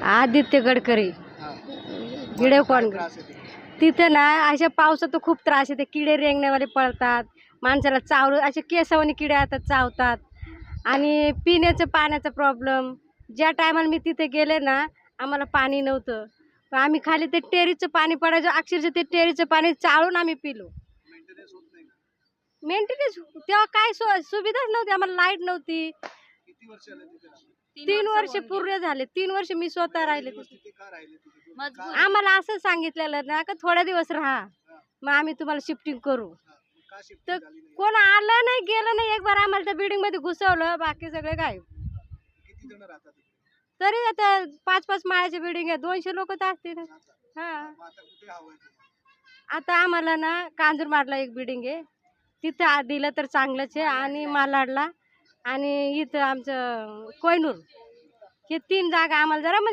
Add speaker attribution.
Speaker 1: आदित्य गडकरी
Speaker 2: हा.
Speaker 1: व्हिडिओ
Speaker 2: काय
Speaker 1: कॉन
Speaker 2: त्रास आहे ते?
Speaker 1: तिथं ना अशा पावसात तर खूप त्रास येते. किडे रेंगण्यावाले पळतात, माणसाला चावलं असे केसावानी किडे आता चावतात. आणि पिण्याचं पाण्याचा प्रॉब्लेम. ज्या टायमाला मी तिथे गेले ना, आम्हाला पाणी नव्हतं. पण आम्ही खाली ते टेरीचं पाणी पडायचं, अक्षरशः ते टेरीचं पाणी चाळून आम्ही पिलो.
Speaker 2: मेंटेनन्स होत नाही का?
Speaker 1: मेंटेनन्स तेव्हा काय सुविधाच नव्हती, आम्हाला लाईट नव्हती.
Speaker 2: किती वर्ष झाले तिथे राहून?
Speaker 1: 3 वर्ष पूर्ण झाले. 3 वर्ष मी स्वतः राहिले तिथे.
Speaker 2: तिथे का राहिले तिथे?
Speaker 1: आम्हाला असं सांगितलेलं ना का थोड्या दिवस राहा,
Speaker 2: हा.
Speaker 1: मग आम्ही तुम्हाला शिफ्टिंग करू.
Speaker 2: हा. मग का
Speaker 1: तर
Speaker 2: शिफ्टिंग झाली नाही?
Speaker 1: कोण आलं नाही गेलं नाही. एक बार आम्हाला त्या बिल्डिंग मध्ये घुसवलं, बाकी सगळे गायब.
Speaker 2: किती जण राहतात तिथे?
Speaker 1: तरी आता 5-5 माळ्याची बिल्डिंग आहे, 200 लोक तर असतील.
Speaker 2: आता
Speaker 1: हा.
Speaker 2: मग आता कुठे हवंय तुम्हाला?
Speaker 1: आता आम्हाला ना कांजूरमाडला एक बिल्डिंग आहे, तिथं दिलं तर चांगलंच आहे. आणि मालाडला आणि इथं आमचं कोयनूर, हे 3 जागा आम्हाला जरा म्हणजे